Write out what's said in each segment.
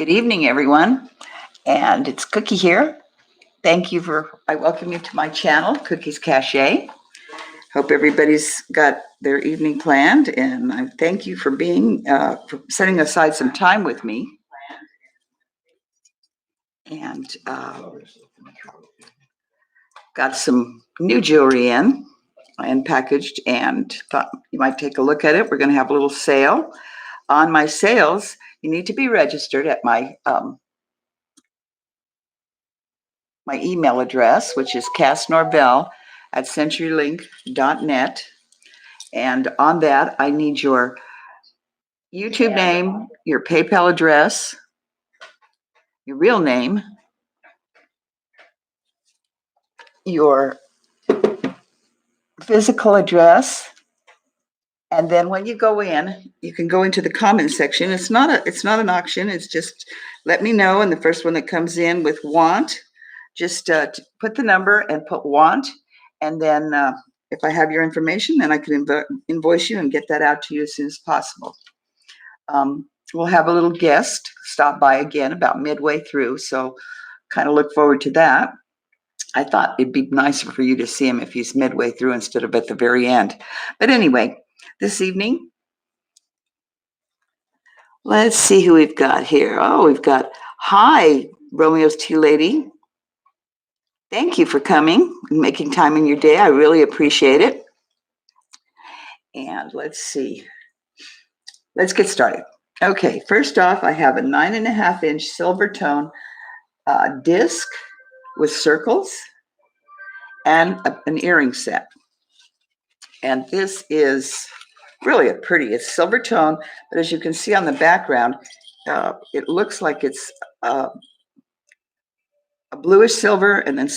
Good evening, everyone. And it's Cookie here. I welcome you to my channel, Cookie's Cache. Hope everybody's got their evening planned, and I thank you for for setting aside some time with me. And got some new jewelry in and packaged, and thought you might take a look at it. We're going to have a little sale. On my sales, you need to be registered at my email address, which is cassnorvell@centurylink.net. And on that, I need your YouTube name, your PayPal address, your real name, your physical address, and then when you go in, you can go into the comment section. It's not an auction. It's just let me know, and the first one that comes in with want, just put the number and put want, and then if I have your information, then I can invoice you and get that out to you as soon as possible. We'll have a little guest stop by again about midway through, so kind of look forward to that. I thought it'd be nicer for you to see him if he's midway through instead of at the very end. But anyway, this evening, let's see who we've got here. Oh, we've got, hi, Romeo's Tea Lady. Thank you for coming and making time in your day. I really appreciate it. And let's see. Let's get started. Okay, first off, I have a 9.5-inch silver tone disc with circles and an earring set. And this is really it's silver tone, but as you can see on the background, it looks like it's a bluish silver and then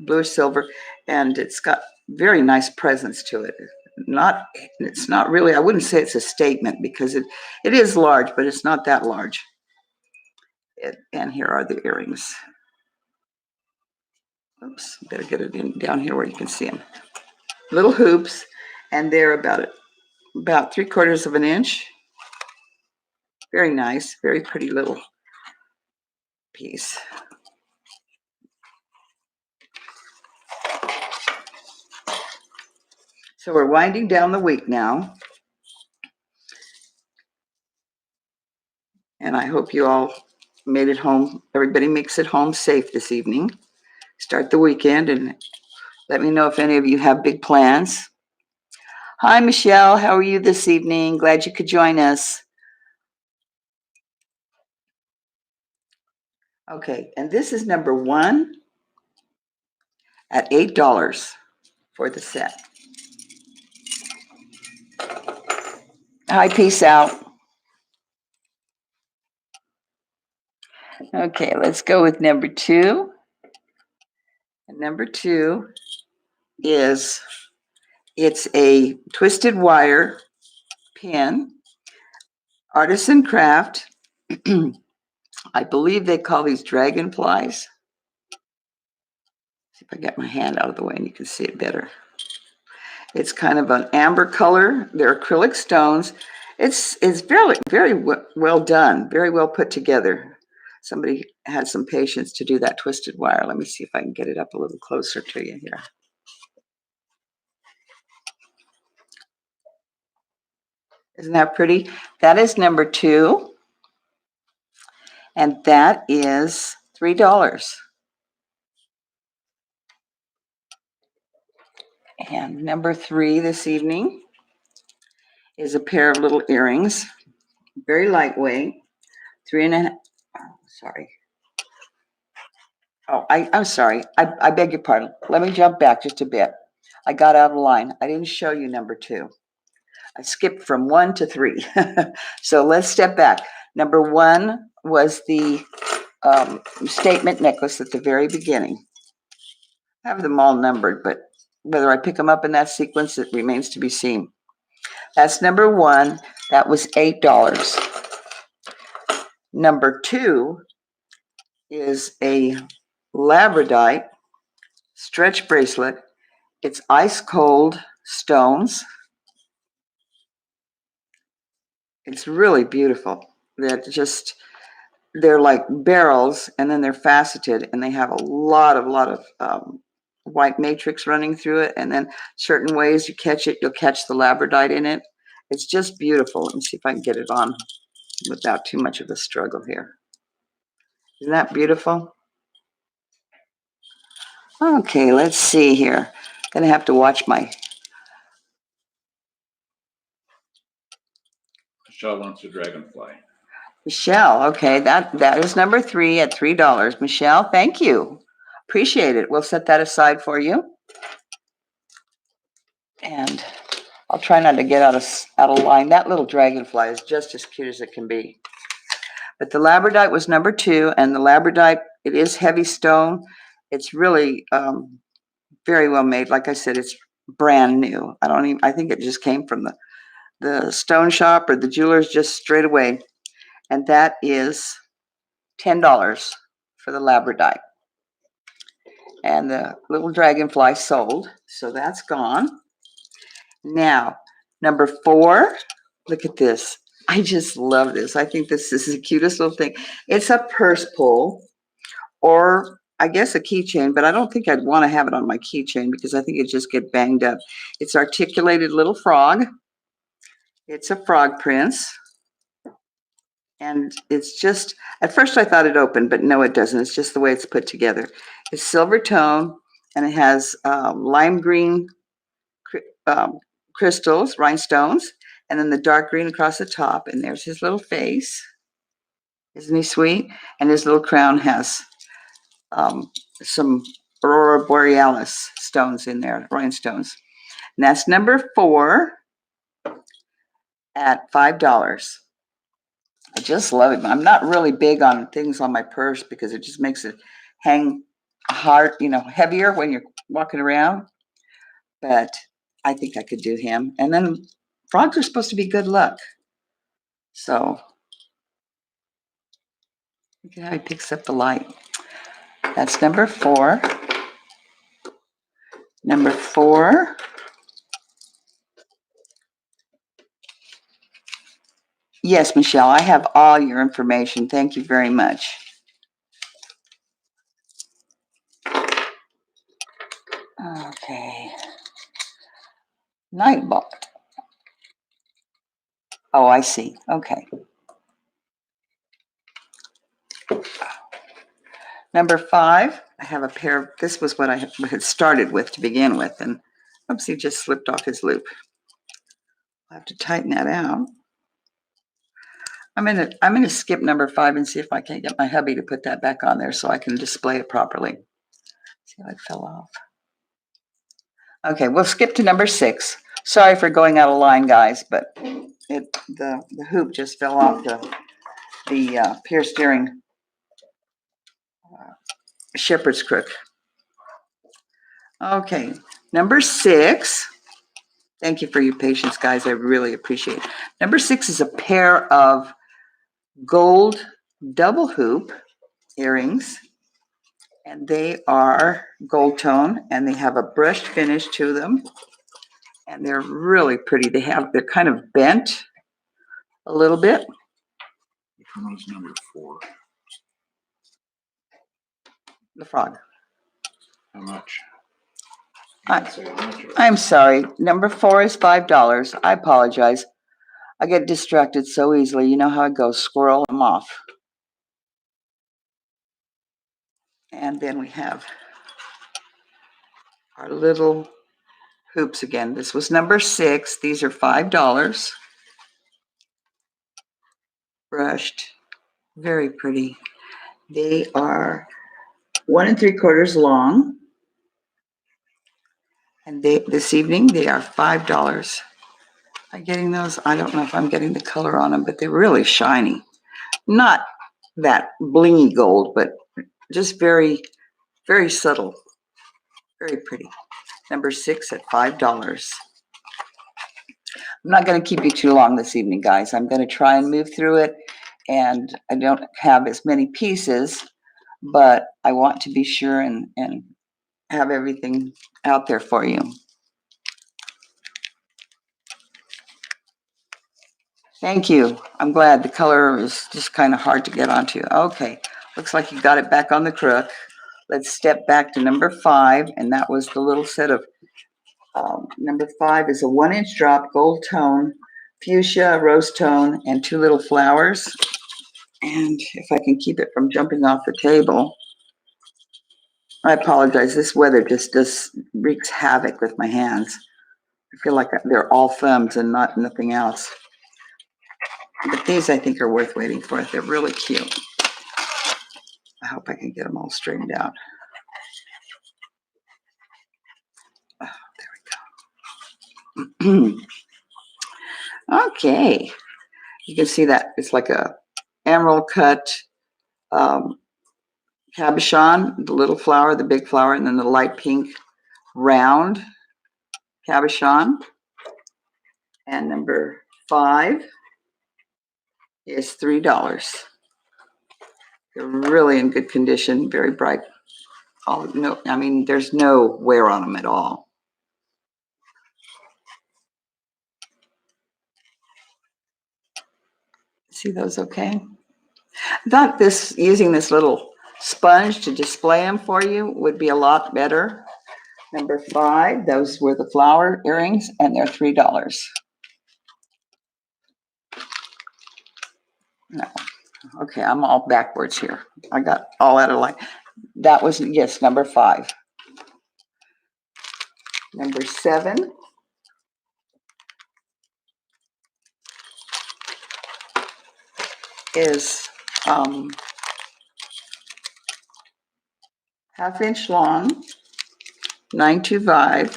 bluish silver, and it's got very nice presence to it. It's not really, I wouldn't say it's a statement because it is large, but it's not that large. And here are the earrings. Oops, better get it down here where you can see them. Little hoops, and they're about 3/4 of an inch. Very nice, very pretty little piece. So we're winding down the week now, and I hope you all made it home. Everybody makes it home safe this evening. Start the weekend, and let me know if any of you have big plans. Hi, Michelle. How are you this evening? Glad you could join us. Okay, and this is number 1 at $8 for the set. Hi, peace out. Okay, let's go with number 2. And number 2 is, it's a twisted wire pin, artisan craft. I believe they call these dragonflies. See if I get my hand out of the way and you can see it better. It's kind of an amber color. They're acrylic stones. It's very well done, very well put together. Somebody had some patience to do that twisted wire. Let me see if I can get it up a little closer to you here. Isn't that pretty? That is number 2. And that is $3. And number 3 this evening is a pair of little earrings, very lightweight, 3.5. Sorry. Oh, I'm sorry. I beg your pardon. Let me jump back just a bit. I got out of line. I didn't show you number 2. I skipped from 1 to 3. So let's step back. Number 1 was the statement necklace at the very beginning. I have them all numbered, but whether I pick them up in that sequence, it remains to be seen. That's number 1. That was $8. Number 2 is a labradorite stretch bracelet. It's ice cold stones. It's really beautiful. That just they're like barrels, and then they're faceted, and they have a lot of white matrix running through it. And then certain ways you catch it, you'll catch the labradorite in it. It's just beautiful. Let me see if I can get it on without too much of a struggle here. Isn't that beautiful? Okay, let's see here. Gonna have to watch my. Michelle wants a dragonfly. Michelle, okay, that is number 3 at $3. Michelle, thank you. Appreciate it. We'll set that aside for you. And I'll try not to get out of line. That little dragonfly is just as cute as it can be. But the labradorite was number 2, and the labradorite, it is heavy stone. It's really very well made. Like I said, it's brand new. I think it just came from the stone shop or the jeweler's just straight away. And that is $10 for the labradorite. And the little dragonfly sold, so that's gone. Now, number 4, look at this. I just love this. I think this is the cutest little thing. It's a purse pull, or I guess a keychain, but I don't think I'd want to have it on my keychain because I think it'd just get banged up. It's articulated little frog. It's a frog prince. And it's just, at first I thought it opened, but no, it doesn't. It's just the way it's put together. It's silver tone, and it has lime green crystals, rhinestones, and then the dark green across the top. And there's his little face. Isn't he sweet? And his little crown has some Aurora Borealis stones in there, rhinestones. And that's number 4 at $5. I just love it. I'm not really big on things on my purse because it just makes it hang hard, heavier when you're walking around. But I think I could do him. And then frogs are supposed to be good luck. So look at how he picks up the light. That's number 4. Number 4. Yes, Michelle, I have all your information. Thank you very much. Okay. Nightbot. Oh, I see. Okay. Number 5, I have a pair of, this was what I had started with to begin with, and oops, he just slipped off his loop. I'll have to tighten that out. I'm gonna skip number 5 and see if I can get my hubby to put that back on there so I can display it properly. See how it fell off. Okay, we'll skip to number 6. Sorry for going out of line, guys, but the hoop just fell off the pierced earring shepherd's crook. Okay, number 6. Thank you for your patience, guys. I really appreciate it. Number 6 is a pair of gold double hoop earrings, and they are gold tone, and they have a brushed finish to them, and they're really pretty. They're kind of bent a little bit. Which one was number 4? The frog. How much? I'm sorry. Number 4 is $5. I apologize. I get distracted so easily. You know how it goes. Squirrel them off. And then we have our little hoops again. This was number 6. These are $5. Brushed. Very pretty. They are 1 3/4 long. And this evening they are $5. Am I getting those? I don't know if I'm getting the color on them, but they're really shiny. Not that blingy gold, but just very, very subtle. Very pretty. Number 6 at $5. I'm not going to keep you too long this evening, guys. I'm going to try and move through it, and I don't have as many pieces, but I want to be sure and have everything out there for you. Thank you. I'm glad. The color is just kind of hard to get onto. Okay, looks like you got it back on the crook. Let's step back to number 5, and that was the little set of, number 5 is a 1-inch drop, gold tone, fuchsia, rose tone, and 2 little flowers. And if I can keep it from jumping off the table, I apologize. This weather just wreaks havoc with my hands. I feel like they're all thumbs and nothing else. But these I think are worth waiting for. They're really cute. I hope I can get them all straightened out. Oh, there we go. Okay. You can see that it's like a emerald cut cabochon, the little flower, the big flower, and then the light pink round cabochon. And number 5 is $3. They're really in good condition, very bright. I mean, there's no wear on them at all. See those okay? I thought using this little sponge to display them for you would be a lot better. Number 5, those were the flower earrings, and they're $3. No. Okay, I'm all backwards here. I got all out of line. That was, yes, number 5. Number 7 is 1/2 inch long, 925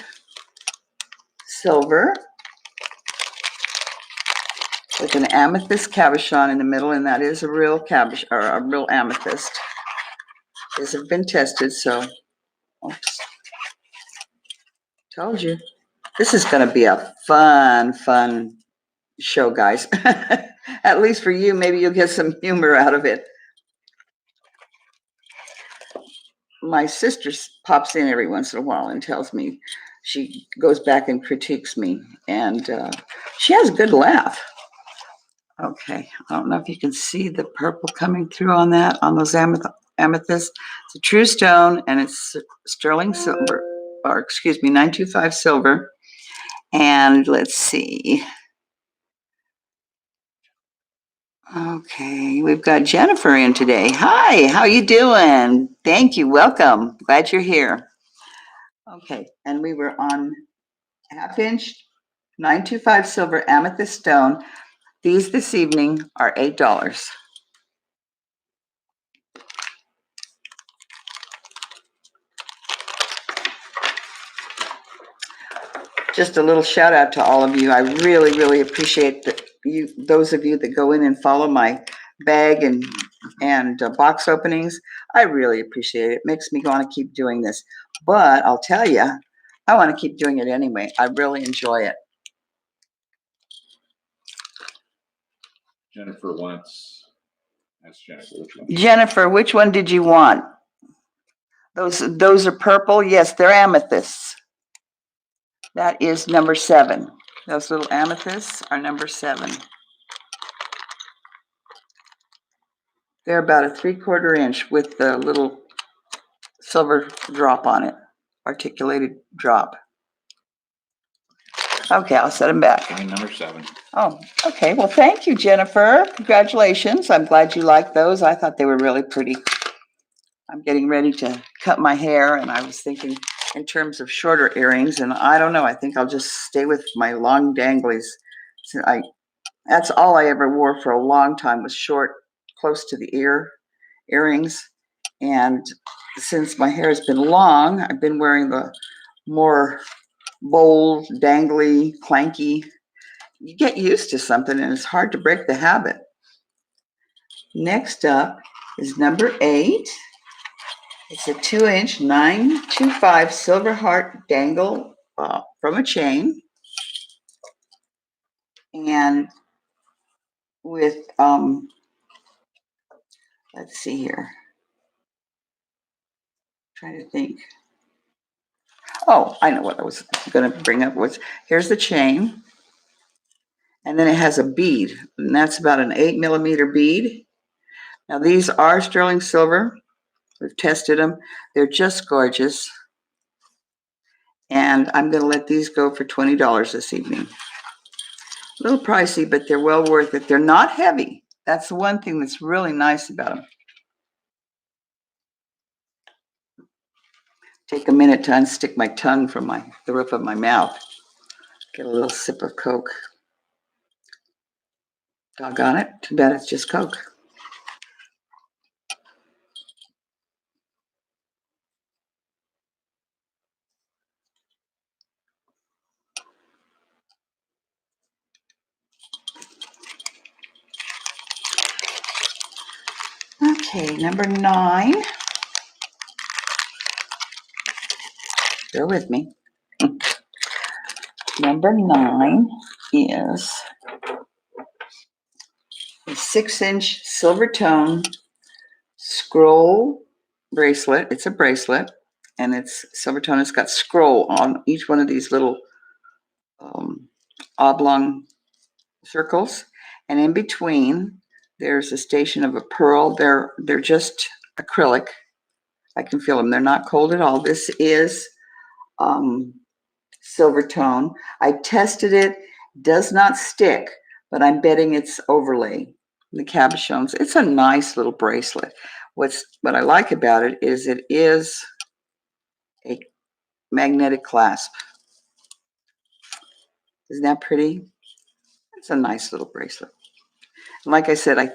silver with an amethyst cabochon in the middle, and that is a real cabochon or a real amethyst. These have been tested, so oops, told you. This is going to be a fun show, guys. At least for you, maybe you'll get some humor out of it. My sister pops in every once in a while and tells me, she goes back and critiques me, and she has a good laugh. Okay, I don't know if you can see the purple coming through on that, on those amethysts. It's a true stone, and it's sterling silver, or excuse me, 925 silver. And let's see. Okay, we've got Jennifer in today. Hi, how you doing? Thank you, welcome. Glad you're here. Okay, and we were on 1/2 inch, 925 silver amethyst stone. These this evening are $8. Just a little shout out to all of you. I really appreciate those of you that go in and follow my bag and box openings. I really appreciate it. It makes me want to keep doing this. But I'll tell you, I want to keep doing it anyway. I really enjoy it. Jennifer wants, that's Jennifer, which one? Jennifer, which one did you want? Those are purple. Yes, they're amethysts. That is number 7. Those little amethysts are number 7. They're about a 3/4 inch with the little silver drop on it, articulated drop. Okay, I'll set them back. Line number 7. Oh, okay. Well, thank you, Jennifer. Congratulations. I'm glad you liked those. I thought they were really pretty. I'm getting ready to cut my hair, and I was thinking in terms of shorter earrings, and I don't know. I think I'll just stay with my long danglies. So that's all I ever wore for a long time was short, close to the ear earrings. And since my hair has been long, I've been wearing the more bold, dangly, clanky. You get used to something, and it's hard to break the habit. Next up is number 8. It's a 2-inch 925 silver heart dangle from a chain, and with let's see here. Trying to think. Oh, I know what I was going to bring up was, here's the chain, And then it has a bead, and that's about an 8 millimeter bead. Now these are sterling silver. We've tested them. They're just gorgeous. And I'm going to let these go for $20 this evening. A little pricey, but they're well worth it. They're not heavy. That's the one thing that's really nice about them. Take a minute to unstick my tongue from the roof of my mouth. Get a little sip of Coke. Doggone it. Too bad it's just Coke. Okay, number 9. Bear with me. Number 9 is a 6-inch silver tone scroll bracelet. It's a bracelet, and it's silver tone. It's got scroll on each one of these little oblong circles, and in between there's a station of a pearl. They're just acrylic. I can feel them. They're not cold at all. This is silver tone. I tested it. Does not stick, but I'm betting it's overlay. The cabochons. It's a nice little bracelet. What I like about it is a magnetic clasp. Isn't that pretty? It's a nice little bracelet. Like I said, I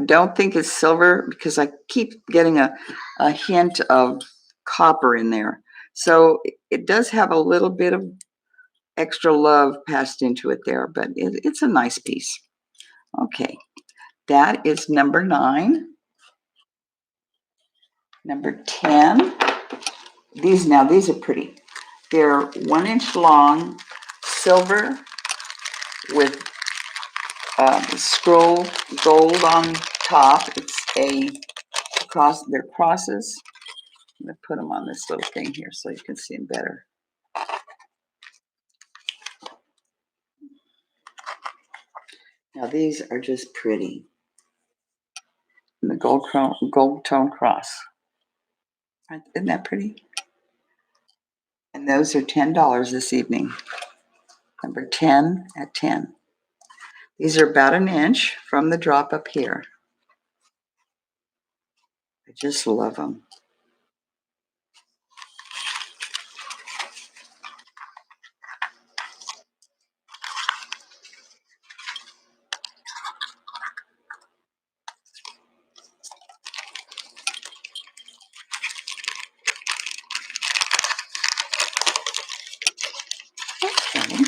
don't think it's silver because I keep getting a hint of copper in there. So it does have a little bit of extra love passed into it there, but it's a nice piece. Okay, that is number 9. Number 10. These are pretty. They're 1-inch long, silver with scroll gold on top. It's they're crosses. I'm going to put them on this little thing here so you can see them better. Now these are just pretty. And the gold tone cross. Isn't that pretty? And those are $10 this evening. Number 10 at 10. These are about an inch from the drop up here. I just love them. Okay.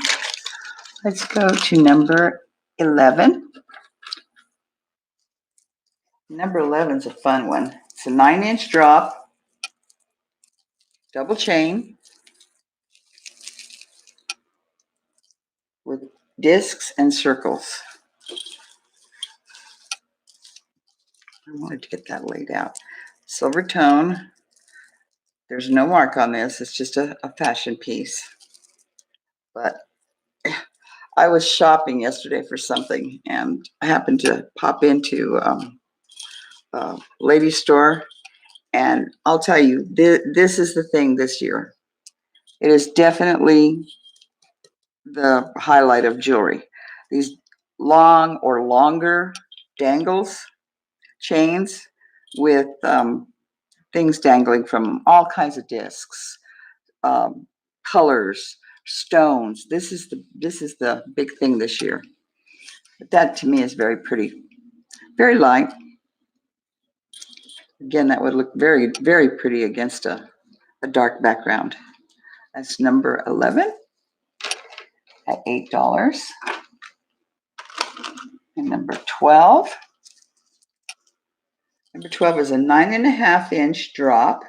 Let's go to number 11. Number 11 is a fun one. It's a 9-inch drop, double chain with discs and circles. I wanted to get that laid out. Silver tone. There's no mark on this. It's just a fashion piece. But I was shopping yesterday for something, and I happened to pop into a ladies' store. And I'll tell you, this is the thing this year. It is definitely the highlight of jewelry. These long or longer dangles, chains with things dangling from all kinds of discs, colors, stones. This is the big thing this year. But that to me is very pretty, very light. Again, that would look very, very pretty against a dark background. That's number 11 at $8. And number 12. Number 12 is a 9.5-inch drop.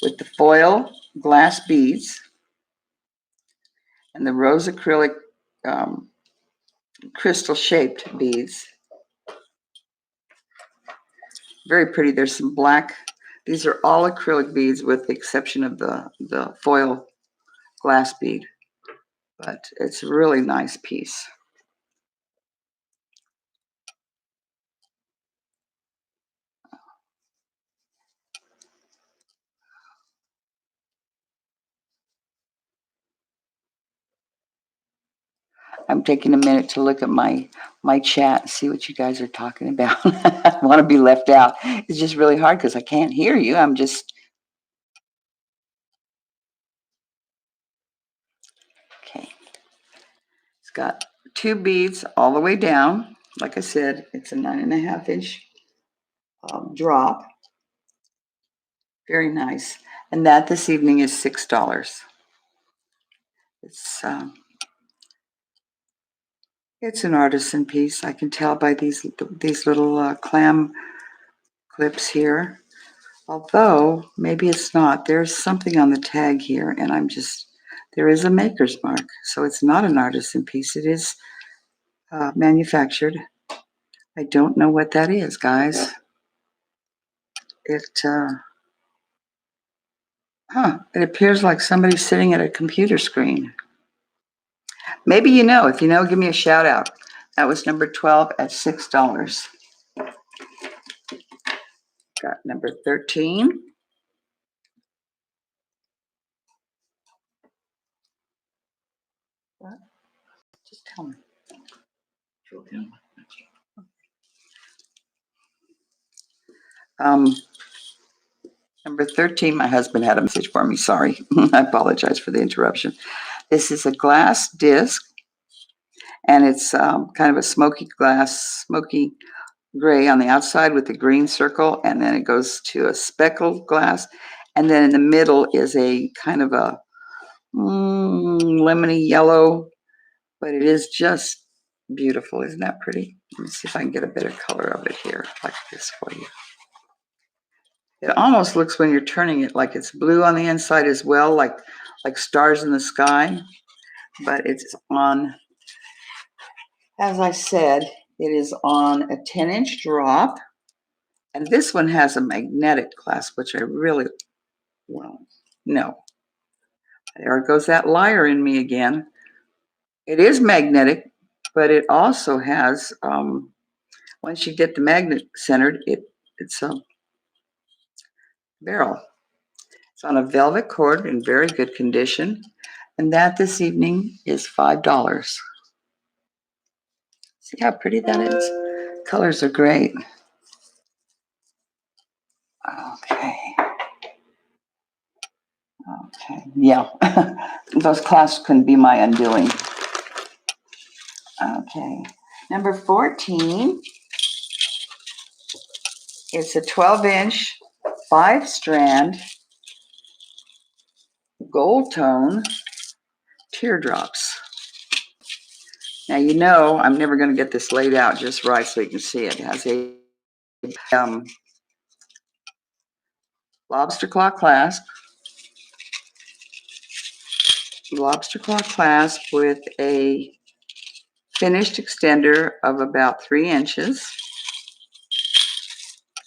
With the foil glass beads and the rose acrylic crystal shaped beads. Very pretty. There's some black These are all acrylic beads with the exception of the foil glass bead, but it's a really nice piece. I'm taking a minute to look at my chat and see what you guys are talking about. I want to be left out. It's just really hard because I can't hear you. I'm just okay. It's got 2 beads all the way down. Like I said, it's a 9.5-inch drop. Very nice. And that this evening is $6. It's it's an artisan piece. I can tell by these little clam clips here. Although maybe it's not. There's something on the tag here, and there is a maker's mark, so it's not an artisan piece. It is manufactured. I don't know what that is, guys. It appears like somebody's sitting at a computer screen. Maybe you know. If you know, give me a shout out. That was number 12 at $6. Got number 13. What? Just tell me. Um, Number 13, my husband had a message for me. Sorry. I apologize for the interruption. This is a glass disc, and it's kind of a smoky gray on the outside with the green circle, and then it goes to a speckled glass, and then in the middle is a kind of a lemony yellow, but it is just beautiful. Isn't that pretty? Let me see if I can get a better color of it here, like this for you. It almost looks when you're turning it like it's blue on the inside as well, like stars in the sky, but it's on, as I said, it is on a 10-inch drop, and this one has a magnetic clasp, which I really, well, no. There goes that liar in me again. It is magnetic, but it also has, once you get the magnet centered, it's a barrel. It's on a velvet cord in very good condition, and that this evening is $5. See how pretty that is? Colors are great. Okay. Okay. Yeah. Those clasps couldn't be my undoing. Okay. Number 14. It's a 12-inch, 5-strand gold tone teardrops. Now, you know, I'm never going to get this laid out just right so you can see it. It has a lobster claw clasp with a finished extender of about 3 inches.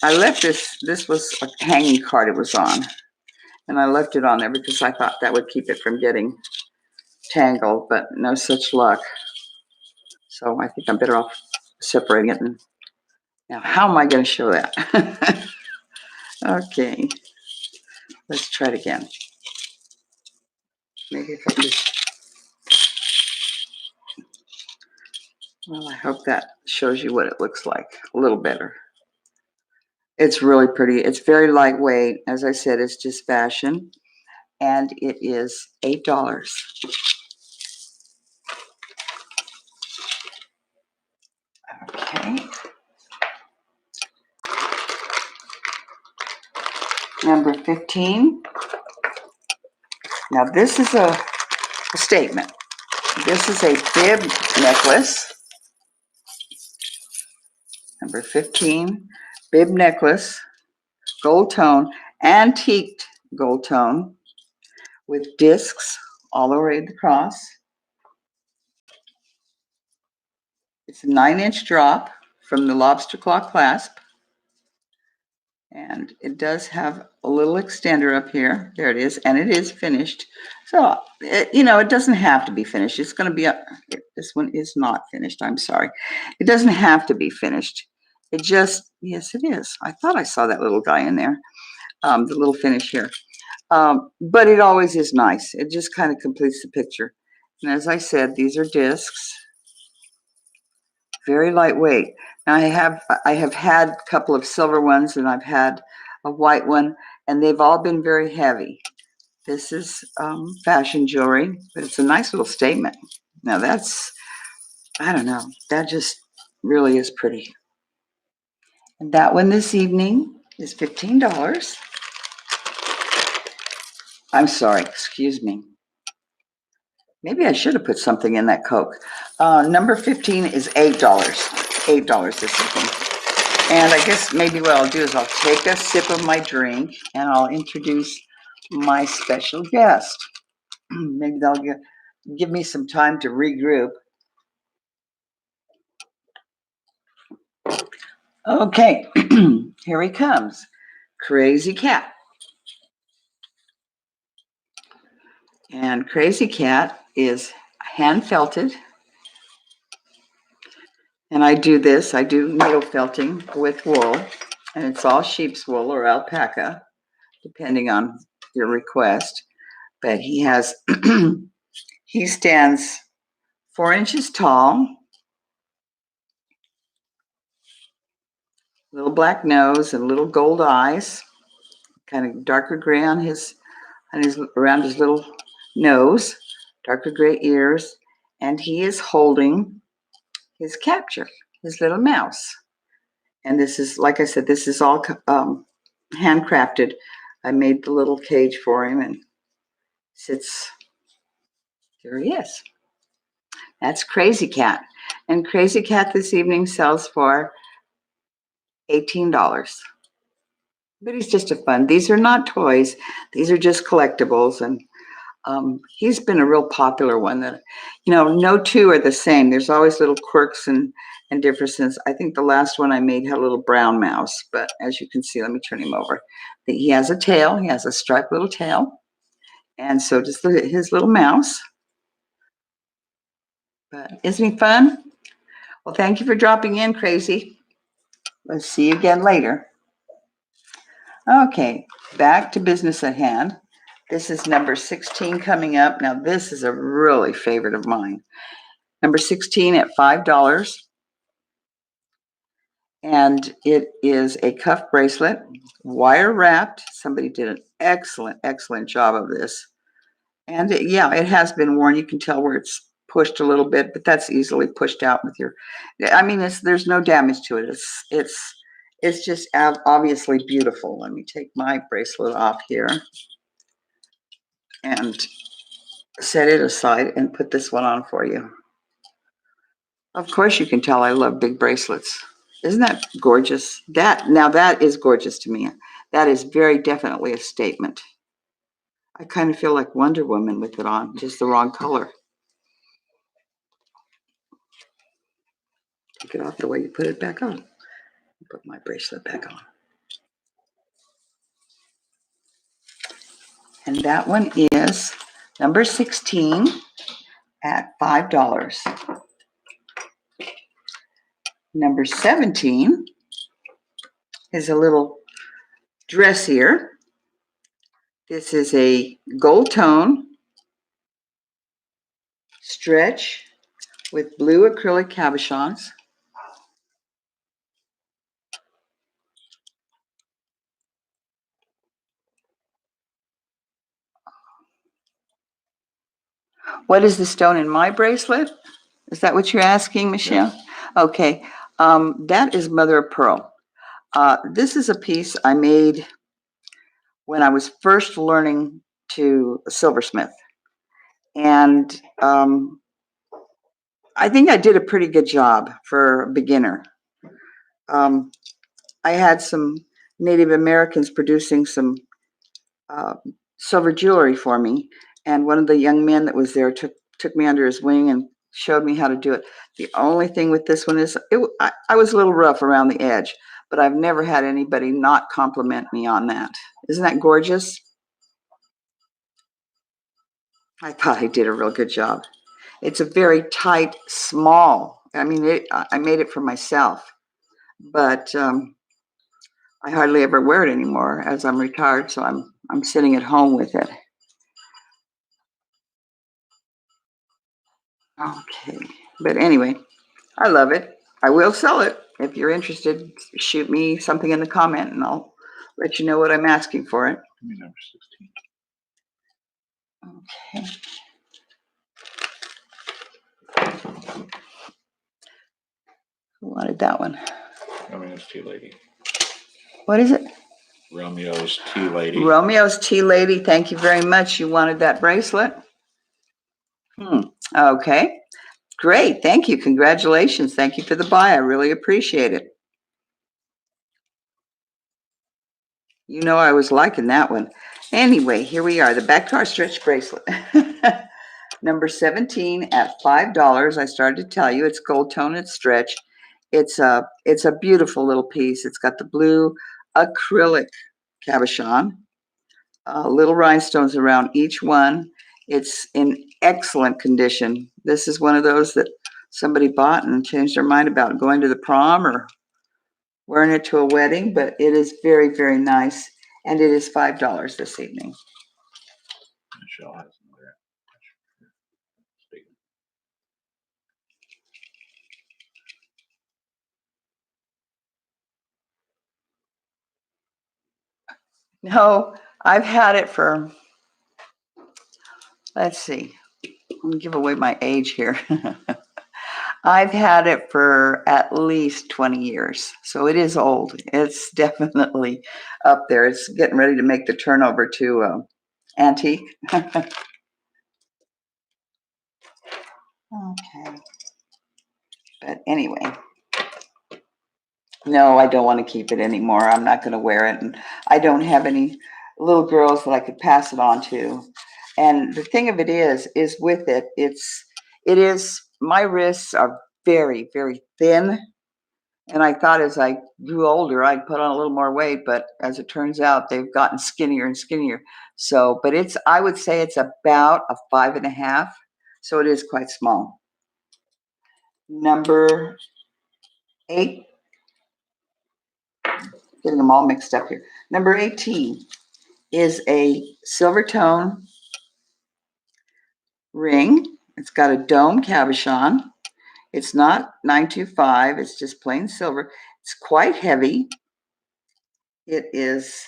I left this was a hanging card it was on, and I left it on there because I thought that would keep it from getting tangled, but no such luck. So I think I'm better off separating it. And now, how am I going to show that? Okay, let's try it again. Maybe if I just, well, I hope that shows you what it looks like a little better. It's really pretty. It's very lightweight. As I said, it's just fashion, and it is $8. Okay. Number 15. Now this is a statement. This is a bib necklace. Number 15, bib necklace, gold tone, antiqued gold tone with discs all the way across. It's a 9-inch drop from the lobster claw clasp, And it does have a little extender up here. There it is, and it is finished. So, it doesn't have to be finished. It's going to be, this one is not finished. I'm sorry. It doesn't have to be finished. It just, yes, it is. I thought I saw that little guy in there, the little finish here. But it always is nice. It just kind of completes the picture. And as I said, these are discs, very lightweight. Now I have had a couple of silver ones and I've had a white one, and they've all been very heavy. This is fashion jewelry, but it's a nice little statement. Now that's, I don't know, that just really is pretty. And that one this evening is $15. I'm sorry, excuse me. Maybe I should have put something in that Coke. Number 15 is $8. $8 this evening. And I guess maybe what I'll do is I'll take a sip of my drink and I'll introduce my special guest. Maybe they'll give me some time to regroup. Okay, here he comes. Crazy Cat. And Crazy Cat is hand felted. And I do needle felting with wool. And it's all sheep's wool or alpaca, depending on your request. But he stands 4 inches tall, little black nose and little gold eyes, kind of darker gray on around his little nose, darker gray ears, and he is holding his capture, his little mouse. And this is, like I said, this is all handcrafted. I made the little cage for him and sits, there he is. That's Crazy Cat. And Crazy Cat this evening sells for $18. But he's just a fun. These are not toys. These are just collectibles. And he's been a real popular one that, no two are the same. There's always little quirks and differences. I think the last one I made had a little brown mouse, but as you can see, let me turn him over. He has a tail. He has a striped little tail. And so just look at his little mouse. But isn't he fun? Well, thank you for dropping in, Crazy. Let's see you again later. Okay, back to business at hand. This is number 16 coming up. Now, this is a really favorite of mine. Number 16 at $5. And it is a cuff bracelet, wire wrapped. Somebody did an excellent, excellent job of this. And it has been worn. You can tell where it's pushed a little bit, but that's easily pushed out with your, there's no damage to it. It's just obviously beautiful. Let me take my bracelet off here and set it aside and put this one on for you. Of course, you can tell I love big bracelets. Isn't that gorgeous? That is gorgeous to me. That is very definitely a statement. I kind of feel like Wonder Woman with it on, just the wrong color. Take it off the way you put it back on. Put my bracelet back on. And that one is number 16 at $5. Number 17 is a little dressier. This is a gold tone stretch with blue acrylic cabochons. What is the stone in my bracelet? Is that what you're asking, Michelle? Yes. Okay. That is mother of pearl. This is a piece I made when I was first learning to silversmith. And I think I did a pretty good job for a beginner. I had some Native Americans producing some silver jewelry for me. And one of the young men that was there took me under his wing and showed me how to do it. The only thing with this one is I was a little rough around the edge, but I've never had anybody not compliment me on that. Isn't that gorgeous? I thought I did a real good job. It's a very tight, small. I mean, I made it for myself, but I hardly ever wear it anymore as I'm retired, so I'm sitting at home with it. Okay, but anyway, I love it. I will sell it. If you're interested, shoot me something in the comment and I'll let you know what I'm asking for it. Give me number 16. Okay. Who wanted that one? Romeo's Tea Lady. What is it? Romeo's Tea Lady. Romeo's Tea Lady. Thank you very much. You wanted that bracelet? Okay. Great. Thank you. Congratulations. Thank you for the buy. I really appreciate it. You know, I was liking that one. Anyway, here we are, the back to our stretch bracelet. Number 17 at $5. I started to tell you it's gold tone and stretch. It's a beautiful little piece. It's got the blue acrylic cabochon, little rhinestones around each one. It's in excellent condition. This is one of those that somebody bought and changed their mind about going to the prom or wearing it to a wedding, but it is very, very nice. And it is $5 this evening. Michelle has another. No, I've had it for, let's see, I'm gonna give away my age here. I've had it for at least 20 years, so it is old. It's definitely up there. It's getting ready to make the turnover to antique. Okay. But anyway, no, I don't want to keep it anymore. I'm not going to wear it, and I don't have any little girls that I could pass it on to. And the thing of it is with it, it is, my wrists are very, very thin. And I thought as I grew older, I'd put on a little more weight, but as it turns out, they've gotten skinnier and skinnier. So, but I would say it's about a 5.5. So it is quite small. Number 8, getting them all mixed up here. Number 18 is a silver tone ring. It's got a dome cabochon. It's not 925. It's just plain silver. It's quite heavy. It's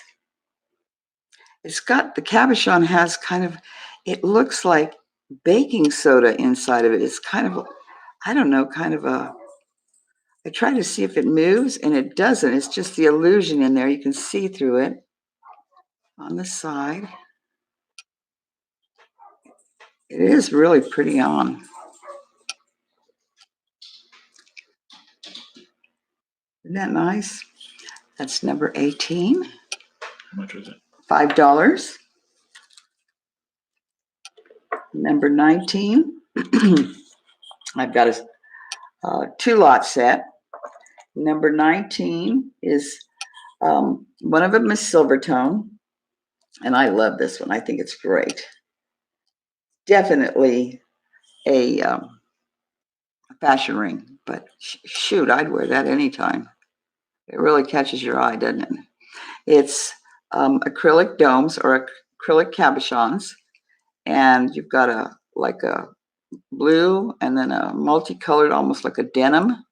got, the cabochon has kind of, it looks like baking soda inside of it. It's kind of, I don't know, kind of I try to see if it moves and it doesn't. It's just the illusion in there. You can see through it on the side. It is really pretty on. Isn't that nice? That's number 18. How much was it? $5. Number 19. I've got a 2-lot set. Number 19 is one of them is silver tone, and I love this one. I think it's great. Definitely a fashion ring, but shoot, I'd wear that anytime. It really catches your eye, doesn't it? It's acrylic domes or acrylic cabochons, and you've got a blue and then a multicolored, almost like a denim.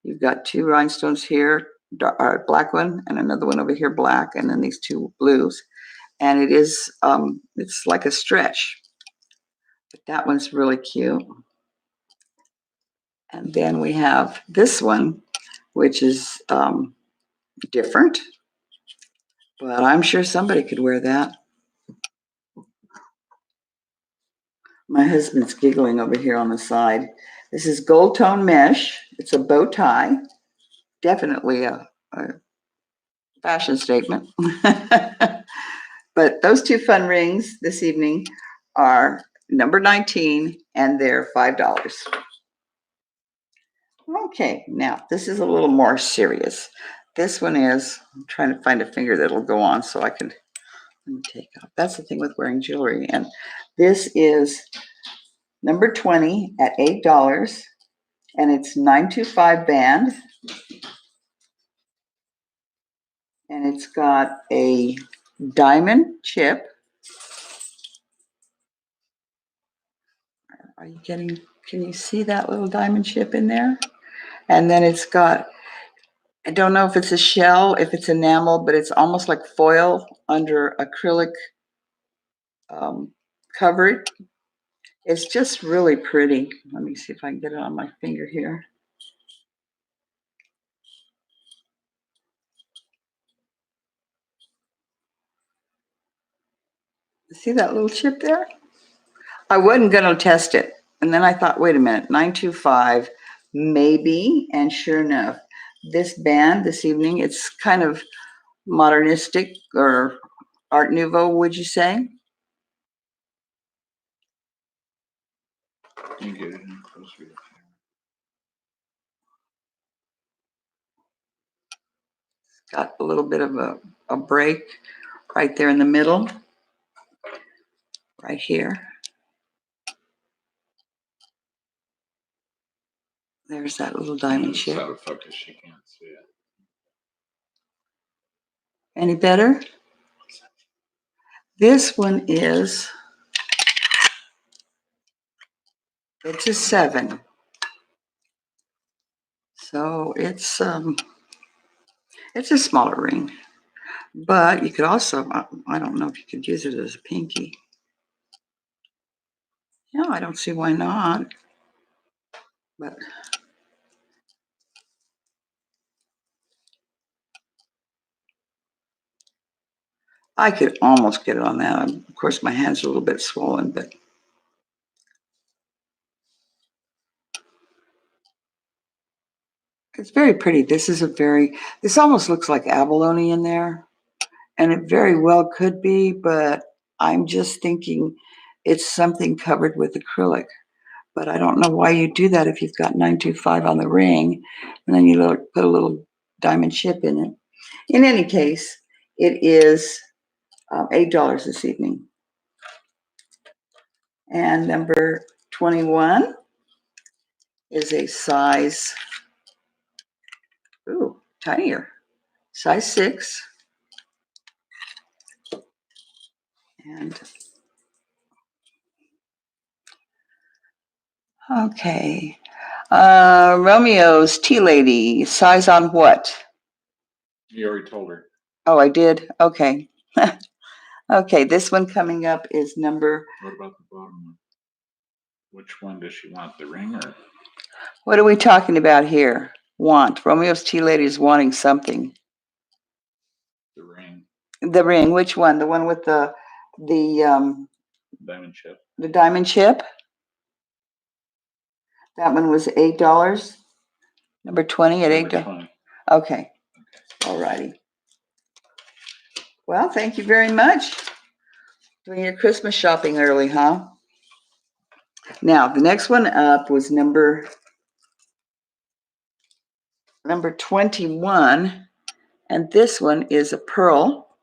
You've got 2 rhinestones here, black one, and another one over here, black, and then these 2 blues. And it is, it's like a stretch. But that one's really cute. And then we have this one, which is different, but I'm sure somebody could wear that. My husband's giggling over here on the side. This is gold tone mesh. It's a bow tie. Definitely a fashion statement. But those 2 fun rings this evening are number 19, and they're $5. Okay, now this is a little more serious. This one is, I'm trying to find a finger that'll go on so I can, let me take off. That's the thing with wearing jewelry. And this is number 20 at $8. And it's 925 band. And it's got a diamond chip. Are you getting, can you see that little diamond chip in there? And then it's got, I don't know if it's a shell, if it's enamel, but it's almost like foil under acrylic covered. It's just really pretty. Let me see if I can get it on my finger here. See that little chip there? I wasn't going to test it. And then I thought, wait a minute, 925, maybe. And sure enough, this band this evening, it's kind of modernistic or Art Nouveau, would you say? You get it in closer. Got a little bit of a break right there in the middle, right here. There's that little diamond chip. Out of focus, she can't see it. Any better? This one is, it's a 7. So it's a smaller ring, but you could also, I don't know if you could use it as a pinky. No, I don't see why not. But I could almost get it on that. Of course, my hand's a little bit swollen, but it's very pretty. This almost looks like abalone in there, and it very well could be, but I'm just thinking it's something covered with acrylic. But I don't know why you do that if you've got 925 on the ring, and then you put a little diamond chip in it. In any case, it is $8 this evening. And number 21 is a size, tinier, size 6. And okay, Romeo's Tea Lady, size on what? You already told her. Oh, I did? Okay. Okay, this one coming up is number. What about the bottom one? Which one does she want, the ring or? What are we talking about here? Want. Romeo's Tea Lady is wanting something. The ring. The ring, which one? The one with the diamond chip. The diamond chip? That one was $8. Number 20 at $8. 20. Okay. All righty. Well, thank you very much. Doing your Christmas shopping early, huh? Now, the next one up was number 21, and this one is a pearl.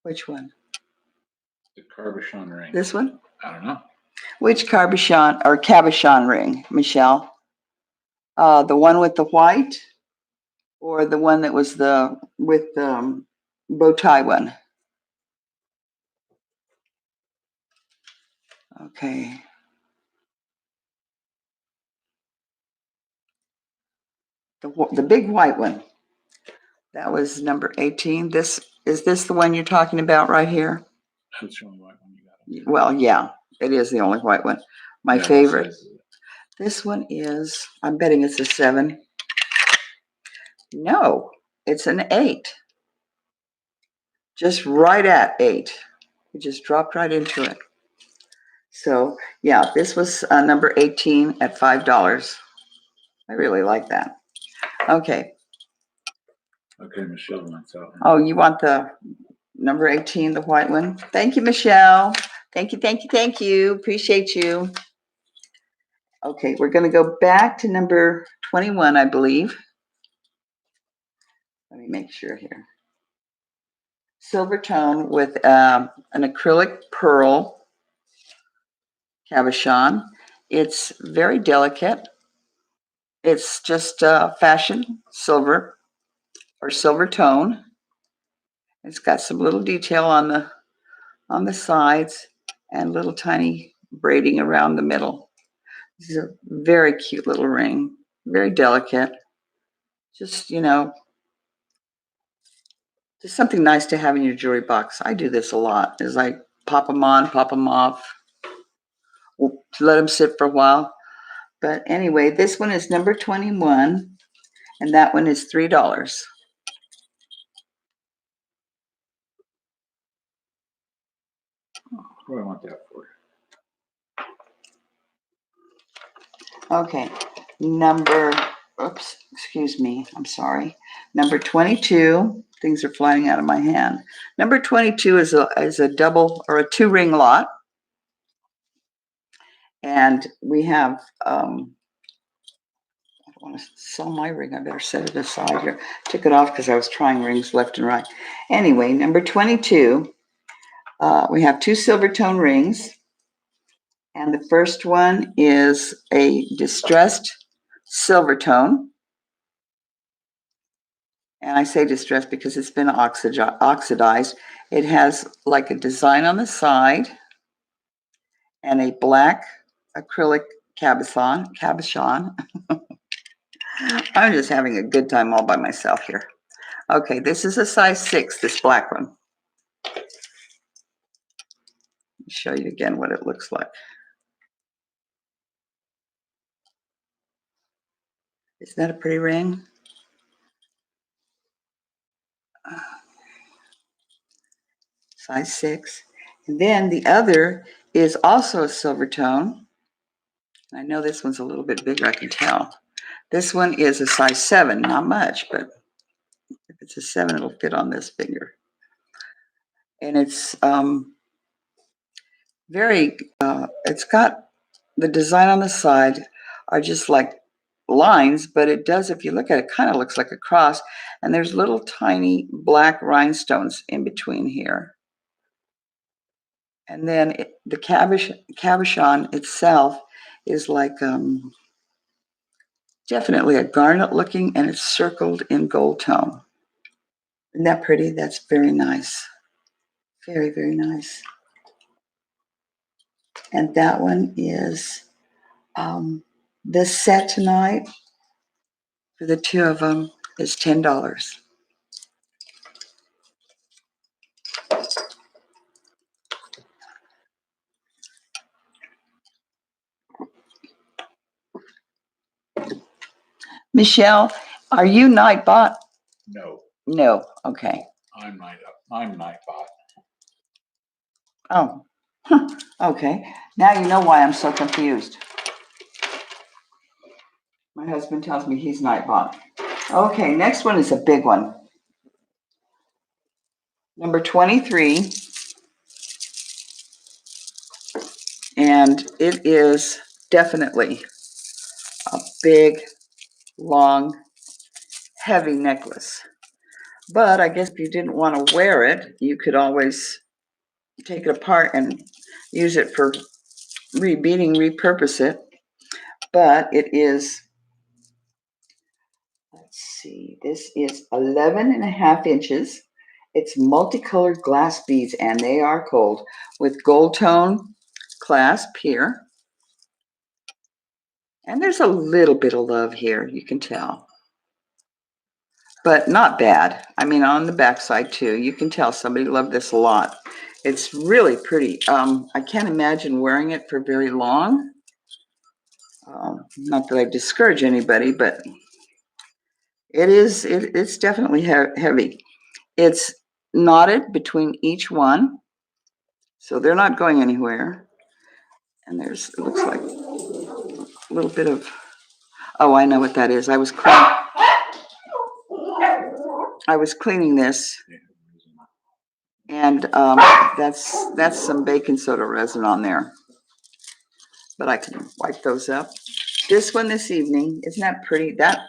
Which one? The cabochon ring. This one? I don't know. Which cabochon ring, Michelle? The one with the white, or the one that was with the bow tie one? Okay. The big white one. That was number 18. Is this the one you're talking about right here? That's the only white one you got. Well, yeah, it is the only white one. My favorite. This one is, I'm betting it's a 7. No, it's an 8. Just right at 8. It just dropped right into it. So, yeah, this was number 18 at $5. I really like that. Okay. Okay, Michelle wants out. Oh, you want the number 18, the white one? Thank you, Michelle. Thank you, thank you, thank you. Appreciate you. Okay, we're going to go back to number 21, I believe. Let me make sure here. Silver tone with an acrylic pearl cabochon. It's very delicate. It's just fashion silver or silver tone. It's got some little detail on the sides and little tiny braiding around the middle. This is a very cute little ring, very delicate. Just, just something nice to have in your jewelry box. I do this a lot, is I pop them on, pop them off, let them sit for a while. But anyway, this one is number 21, and that one is $3. What do I want that for? Okay, excuse me, I'm sorry. Number 22, things are flying out of my hand. Number 22 is a double or a 2-ring lot. And we have, I don't want to sell my ring. I better set it aside here. Took it off because I was trying rings left and right. Anyway, number 22, we have 2 silver tone rings. And the first one is a distressed silver tone. And I say distressed because it's been oxidized. It has like a design on the side and a black acrylic cabochon. I'm just having a good time all by myself here. Okay, this is a size 6, this black one. Let me show you again what it looks like. Isn't that a pretty ring? Size 6. And then the other is also a silver tone. I know this one's a little bit bigger, I can tell. This one is a size 7, not much, but if it's a 7, it'll fit on this finger. And it's it's got the design on the side are just like lines, but it does, if you look at it, kind of looks like a cross. And there's little tiny black rhinestones in between here. And then the cabochon itself is like definitely a garnet looking, and it's circled in gold tone. Isn't that pretty? That's very nice. Very, very nice. And that one is this set tonight for the 2 of them is $10. Michelle, are you Nightbot? No, No. Okay. I'm Nightbot. Oh. Okay. Now you know why I'm so confused. My husband tells me he's Nightbot. Okay, next one is a big one. Number 23. And it is definitely a big, long, heavy necklace. But I guess if you didn't want to wear it, you could always take it apart and use it for beading, repurpose it. But it is, let's see, this is 11.5 inches. It's multicolored glass beads, and they are gold with gold tone clasp here. And there's a little bit of love here, you can tell. But not bad. I mean, on the backside too, you can tell somebody loved this a lot. It's really pretty. I can't imagine wearing it for very long. Not that I discourage anybody, but it's definitely heavy. It's knotted between each one, so they're not going anywhere. And it looks like a little bit of, oh, I know what that is. I was cleaning this, and that's some baking soda resin on there. but I can wipe those up. This one this evening, isn't that pretty? That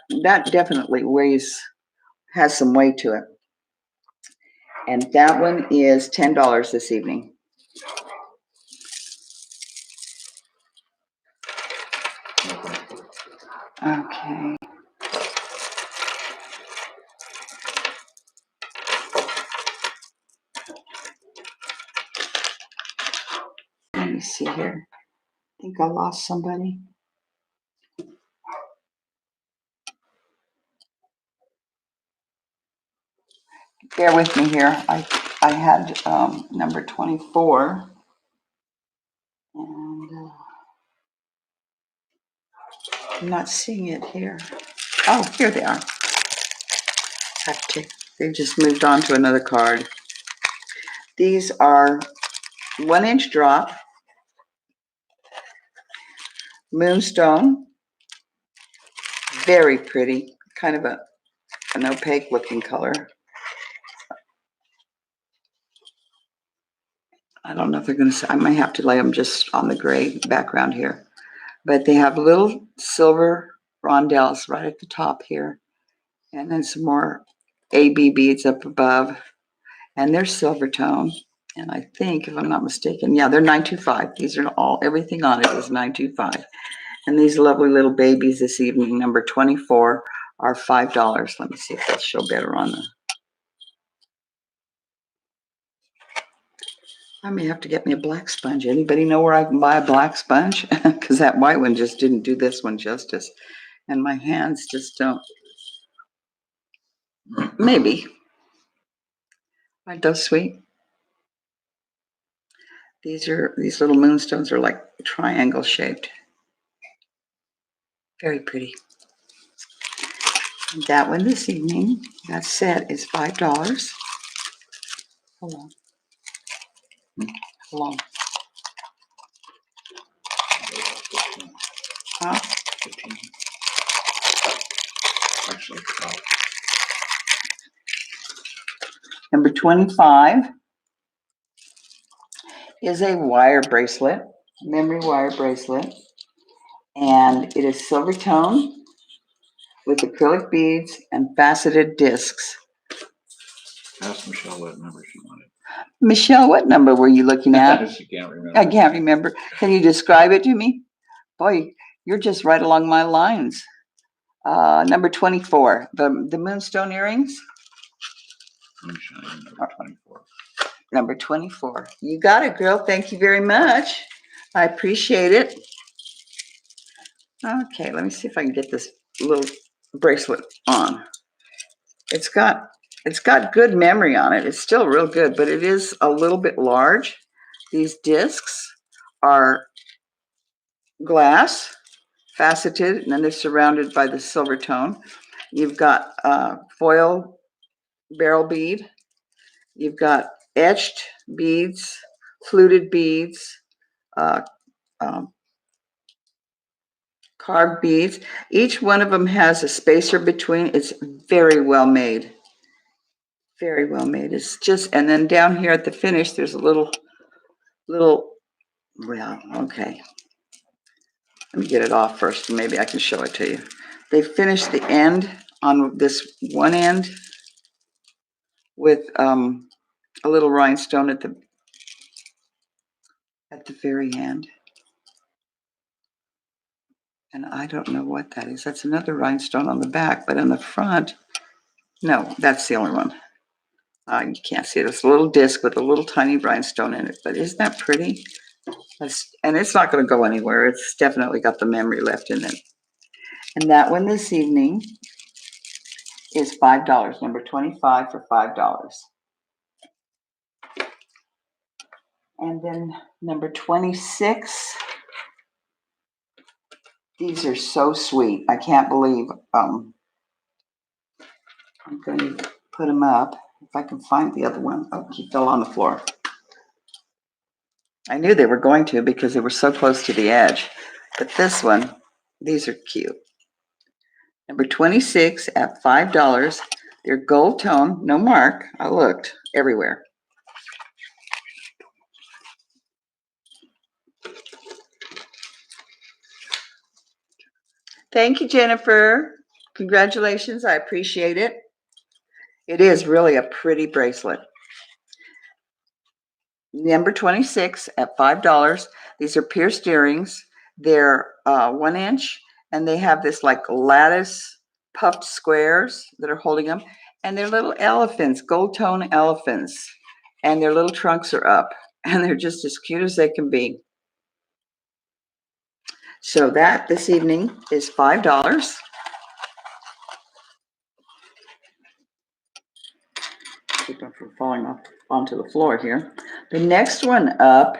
definitely has some weight to it. And that one is $10 this evening. Okay. Let me see here. I think I lost somebody. Bear with me here. I had number 24. And I'm not seeing it here. Oh, here they are. They just moved on to another card. These are 1-inch drop, moonstone, very pretty, kind of an opaque looking color. I don't know if they're going to, I might have to lay them just on the gray background here. But they have little silver rondelles right at the top here. And then some more AB beads up above. And they're silver tone. And I think, if I'm not mistaken, yeah, they're 925. These are everything on it is 925. And these lovely little babies this evening, number 24, are $5. Let me see if they'll show better on the. I may have to get me a black sponge. Anybody know where I can buy a black sponge? Because that white one just didn't do this one justice. And my hands just don't. Maybe. Aren't those sweet? These little moonstones are like triangle shaped. Very pretty. And that one this evening, that set is $5. Hold on. Hold on. Huh? 15. Actually, 12. Number 25 is a wire bracelet, memory wire bracelet. And it is silver tone with acrylic beads and faceted discs. Ask Michelle what number she wanted. Michelle, what number were you looking at? She can't remember. I can't remember. Can you describe it to me? Boy, you're just right along my lines. Number 24, the moonstone earrings. Moonshine, number 24. Number 24. You got it, girl. Thank you very much. I appreciate it. Okay, let me see if I can get this little bracelet on. It's got good memory on it. It's still real good, but it is a little bit large. These discs are glass, faceted, and then they're surrounded by the silver tone. You've got foil barrel bead. You've got etched beads, fluted beads, carved beads. Each one of them has a spacer between. It's very well made. Very well made. It's just, and then down here at the finish, there's a little, well, okay. Let me get it off first, and maybe I can show it to you. They finished the end on this one end with a little rhinestone at the very end. And I don't know what that is. That's another rhinestone on the back, but on the front, no, that's the only one. You can't see it. It's a little disc with a little tiny rhinestone in it, but isn't that pretty? And it's not going to go anywhere. It's definitely got the memory left in it. And that one this evening is $5, number 25 for $5. And then number 26, these are so sweet. I can't believe I'm going to put them up. If I can find the other one. Oh, he fell on the floor. I knew they were going to because they were so close to the edge. But this one, these are cute. Number 26 at $5. They're gold tone, no mark. I looked everywhere. Thank you, Jennifer. Congratulations. I appreciate it. It is really a pretty bracelet. Number 26 at $5. These are pierced earrings. They're 1 inch, and they have this like lattice puffed squares that are holding them. And they're little elephants, gold tone elephants. And their little trunks are up. And they're just as cute as they can be. So that this evening is $5. Keep them from falling off onto the floor here. The next one up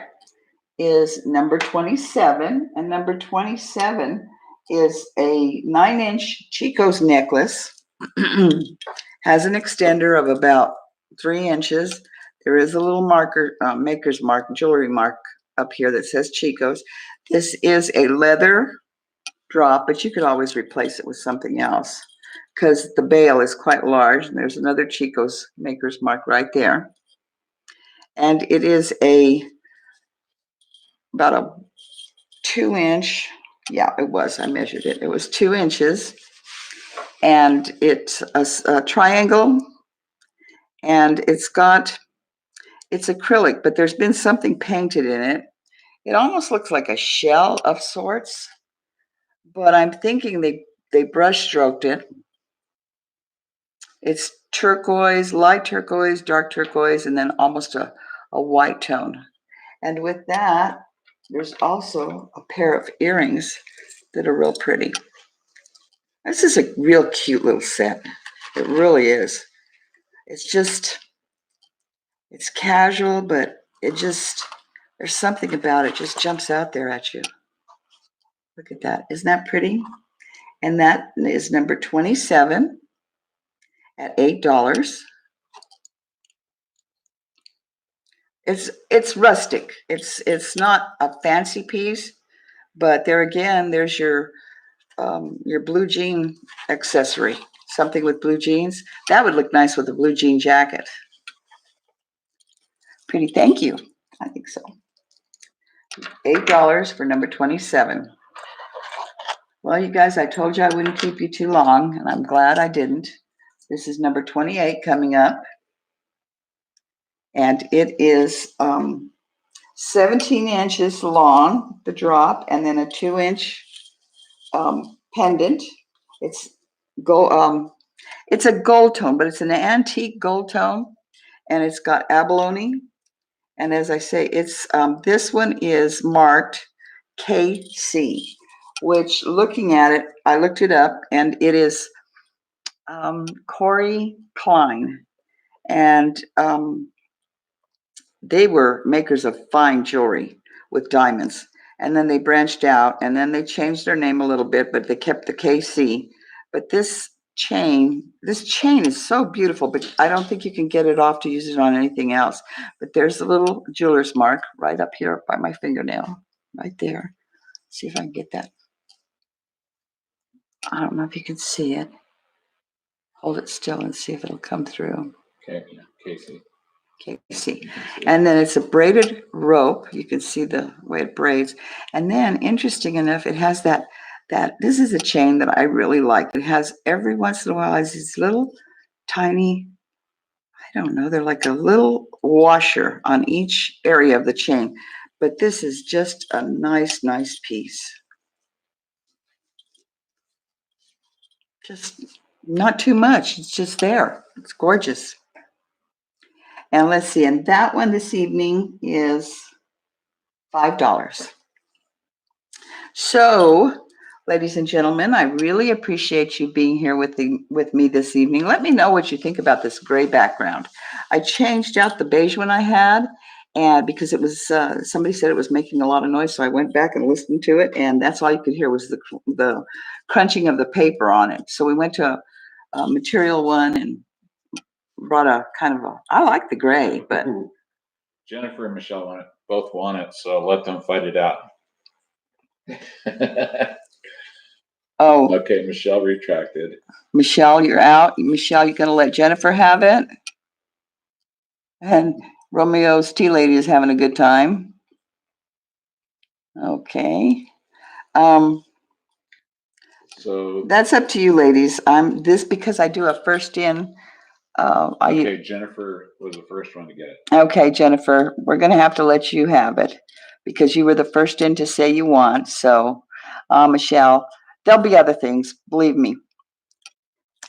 is number 27, and number 27 is a 9-inch Chico's necklace. Has an extender of about 3 inches. There is a little marker, maker's mark, jewelry mark up here that says Chico's. This is a leather drop, but you could always replace it with something else because the bail is quite large. And there's another Chico's maker's mark right there. And it is about a 2-inch. Yeah, it was. I measured it. It was 2 inches. And it's a triangle. And it's acrylic, but there's been something painted in it. It almost looks like a shell of sorts. But I'm thinking they brush stroked it. It's turquoise, light turquoise, dark turquoise, and then almost a white tone. And with that, there's also a pair of earrings that are real pretty. This is a real cute little set. It really is. It's casual, but there's something about it just jumps out there at you. Look at that. Isn't that pretty? And that is number 27 at $8. It's rustic. It's not a fancy piece, but there again, there's your blue jean accessory. Something with blue jeans. That would look nice with a blue jean jacket. Pretty, thank you. I think so. $8 for number 27. Well, you guys, I told you I wouldn't keep you too long, and I'm glad I didn't. This is number 28 coming up. And it is 17 inches long, the drop, and then a 2-inch pendant. It's it's a gold tone, but it's an antique gold tone, and it's got abalone. And as I say, it's this one is marked KC, which looking at it, I looked it up, and it is Corey Klein, and they were makers of fine jewelry with diamonds. And then they branched out, and then they changed their name a little bit, but they kept the KC. But this chain is so beautiful, but I don't think you can get it off to use it on anything else. But there's a little jeweler's mark right up here by my fingernail, right there. See if I can get that. I don't know if you can see it. Hold it still and see if it'll come through. Okay, yeah, Casey. KC. And then it's a braided rope. You can see the way it braids. And then, interesting enough, it has that this is a chain that I really like. It has every once in a while has these little tiny, I don't know, they're like a little washer on each area of the chain. But this is just a nice, nice piece. Just not too much. It's just there. It's gorgeous. And let's see, and that one this evening is $5. So, ladies and gentlemen, I really appreciate you being here with me this evening. Let me know what you think about this gray background. I changed out the beige one I had, and because it was somebody said it was making a lot of noise, so I went back and listened to it, and that's all you could hear was the crunching of the paper on it. So we went to a material one and brought a kind of I like the gray, but Jennifer and Michelle both want it, so let them fight it out. oh, Okay, Michelle retracted. Michelle, you're out. Michelle, you're gonna let Jennifer have it, and Romeo's tea lady is having a good time. Okay. So, That's up to you, ladies. I'm this because I do a first in. okay, Jennifer was the first one to get it. Okay, Jennifer, we're going to have to let you have it because you were the first in to say you want. So, Michelle, there'll be other things. Believe me.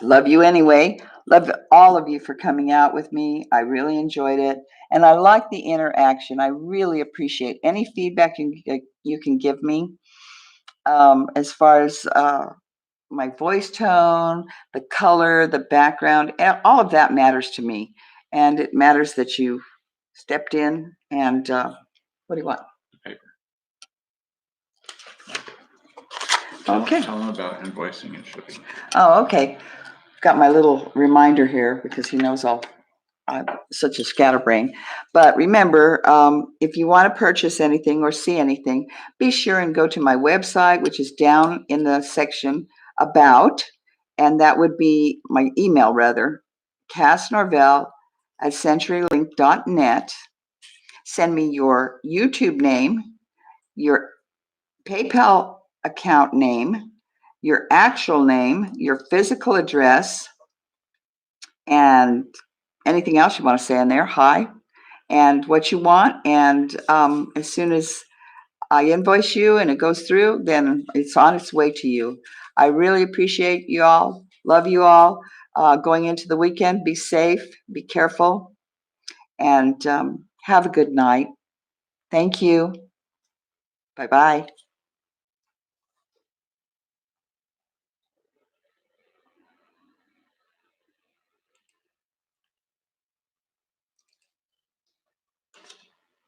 Love you anyway. Love all of you for coming out with me. I really enjoyed it. And I like the interaction. I really appreciate any feedback you can give me as far as my voice tone, the color, the background, all of that matters to me. And it matters that you stepped in and what do you want? Paper. Okay. Tell them about invoicing and shipping. Oh, okay. Got my little reminder here because he knows I'm such a scatterbrain. But remember, if you want to purchase anything or see anything, be sure and go to my website, which is down in the section about, and that would be my email rather, cassnorvell@centurylink.net. Send me your YouTube name, your PayPal account name, your actual name, your physical address, and anything else you want to say in there. Hi, and what you want. And as soon as I invoice you and it goes through, then it's on its way to you. I really appreciate you all. Love you all. Going into the weekend, be safe, be careful, and have a good night. Thank you. Bye bye.